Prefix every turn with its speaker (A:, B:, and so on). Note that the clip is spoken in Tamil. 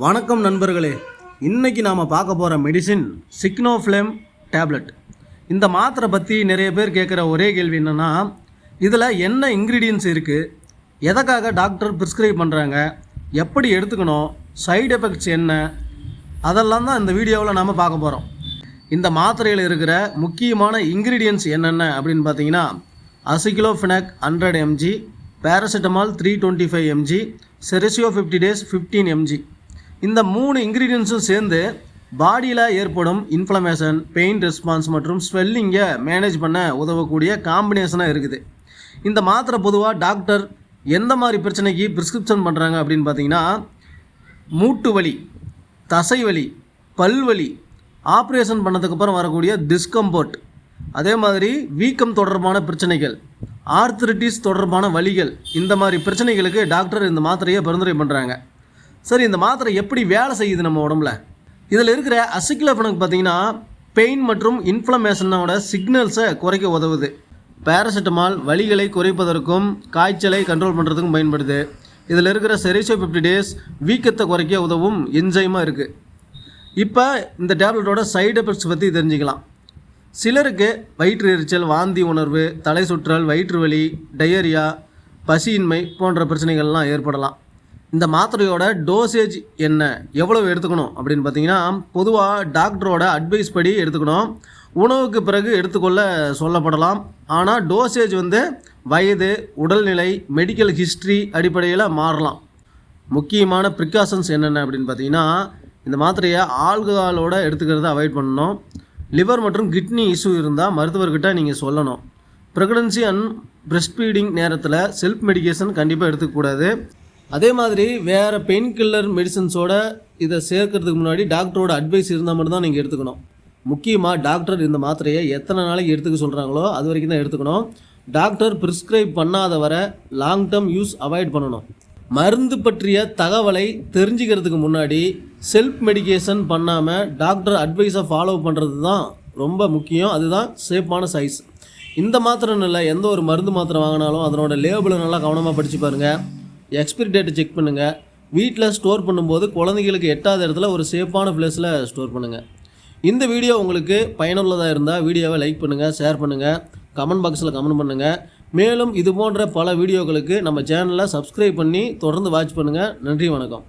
A: வணக்கம் நண்பர்களே, இன்றைக்கி நாம் பார்க்க போகிற மெடிசின் சிக்னோஃப்ளேம் டேப்லெட். இந்த மாத்திரை பற்றி நிறைய பேர் கேட்குற ஒரே கேள்வி என்னென்னா, இதில் என்ன இன்க்ரீடியன்ஸ் இருக்குது, எதற்காக டாக்டர் ப்ரிஸ்கிரைப் பண்ணுறாங்க, எப்படி எடுத்துக்கணும், சைடு எஃபெக்ட்ஸ் என்ன, அதெல்லாம் தான் இந்த வீடியோவில் நாம் பார்க்க போகிறோம். இந்த மாத்திரையில் இருக்கிற முக்கியமான இன்க்ரீடியன்ஸ் என்னென்ன அப்படின்னு பார்த்தீங்கன்னா, அசிக்ளோஃபெனாக் 100 mg, paracetamol 325 mg, செரிசியோ 50 days 15 mg. இந்த 3 இன்க்ரீடியன்ஸும் சேர்ந்து பாடியில் ஏற்படும் இன்ஃப்ளமேஷன், பெயின் ரெஸ்பான்ஸ் மற்றும் ஸ்வெல்லிங்கை மேனேஜ் பண்ண உதவக்கூடிய காம்பினேஷனாக இருக்குது. இந்த மாத்திரை பொதுவாக டாக்டர் எந்த மாதிரி பிரச்சனைக்கு ப்ரிஸ்கிரிப்ஷன் பண்ணுறாங்க அப்படின்னு பார்த்தீங்கன்னா, மூட்டு வலி, தசை வலி, பல்வலி, ஆப்ரேஷன் பண்ணதுக்கப்புறம் வரக்கூடிய டிஸ்கம்போர்ட், அதே மாதிரி வீக்கம் தொடர்பான பிரச்சனைகள், ஆர்த்ரிட்டிஸ் தொடர்பான வலிகள், இந்த மாதிரி பிரச்சனைகளுக்கு டாக்டர் இந்த மாத்திரையை பரிந்துரை பண்ணுறாங்க. சரி, இந்த மாத்திரை எப்படி வேலை செய்யுது நம்ம உடம்புல? இதில் இருக்கிற அசிக்ளோஃபெனாக் பார்த்திங்கன்னா பெயின் மற்றும் இன்ஃப்ளமேஷனோட சிக்னல்ஸை குறைக்க உதவுது. பேராசிட்டமால் வலிகளை குறைப்பதற்கும் காய்ச்சலை கண்ட்ரோல் பண்ணுறதுக்கும் பயன்படுது. இதில் இருக்கிற செரிசியோ 50 days வீக்கத்தை குறைக்க உதவும் என்சைமாக இருக்குது. இப்போ இந்த டேப்லெட்டோட சைடு எஃபெக்ட்ஸ் பற்றி தெரிஞ்சுக்கலாம். சிலருக்கு வயிற்று எரிச்சல், வாந்தி உணர்வு, தலை சுற்றல், வயிற்று வலி, டயரியா, பசியின்மை போன்ற பிரச்சனைகள்லாம் ஏற்படலாம். இந்த மாத்திரையோட டோசேஜ் என்ன, எவ்வளவு எடுத்துக்கணும் அப்படின்னு பார்த்தீங்கன்னா, பொதுவாக டாக்டரோட அட்வைஸ் படி எடுத்துக்கணும். உணவுக்கு பிறகு எடுத்துக்கொள்ள சொல்லப்படலாம். ஆனால் டோசேஜ் வயது, உடல்நிலை, மெடிக்கல் ஹிஸ்ட்ரி அடிப்படையில் மாறலாம். முக்கியமான ப்ரிகாஷன்ஸ் என்னென்ன அப்படின்னு பார்த்தீங்கன்னா, இந்த மாத்திரையை ஆல்கஹாலோடு எடுத்துக்கிறத அவாய்ட் பண்ணணும். லிவர் மற்றும் கிட்னி இஷ்யூ இருந்தால் மருத்துவர்கிட்ட நீங்கள் சொல்லணும். ப்ரெக்னன்சி அண்ட் பிரெஸ்ட் ஃபீடிங் நேரத்தில் செல்ஃப் மெடிக்கேஷன் கண்டிப்பாக எடுத்துக்கக்கூடாது. அதே மாதிரி வேறு பெயின் கில்லர் மெடிசன்ஸோட இதை சேர்க்கறதுக்கு முன்னாடி டாக்டரோட அட்வைஸ் இருந்தால் மட்டும்தான் நீங்கள் எடுத்துக்கணும். முக்கியமாக டாக்டர் இந்த மாத்திரையை எத்தனை நாளைக்கு எடுத்துக்க சொல்கிறாங்களோ அது வரைக்கும் தான் எடுத்துக்கணும். டாக்டர் ப்ரிஸ்கிரைப் பண்ணாத வர லாங் டேர்ம் யூஸ் அவாய்ட் பண்ணணும். மருந்து பற்றிய தகவலை தெரிஞ்சுக்கிறதுக்கு முன்னாடி செல்ஃப் மெடிக்கேஷன் பண்ணாமல் டாக்டர் அட்வைஸை ஃபாலோ பண்ணுறது தான் ரொம்ப முக்கியம். அதுதான் சேஃபான சைஸ். இந்த மாத்திரை இல்லை, எந்த ஒரு மருந்து மாத்திரை வாங்கினாலும் அதனோட லேபிளை நல்லா கவனமாக படித்து பாருங்கள். எக்ஸ்பிரி டேட்டை செக் பண்ணுங்கள். வீட்டில் ஸ்டோர் பண்ணும்போது குழந்தைங்களுக்கு எட்டாத இடத்துல ஒரு சேஃபான பிளேஸில் ஸ்டோர் பண்ணுங்கள். இந்த வீடியோ உங்களுக்கு பயனுள்ளதாக இருந்தால் வீடியோவை லைக் பண்ணுங்கள், ஷேர் பண்ணுங்கள், கமெண்ட் பாக்ஸில் கமெண்ட் பண்ணுங்கள். மேலும் இது போன்ற பல வீடியோக்களுக்கு நம்ம சேனலை சப்ஸ்கிரைப் பண்ணி தொடர்ந்து வாட்ச் பண்ணுங்கள். நன்றி, வணக்கம்.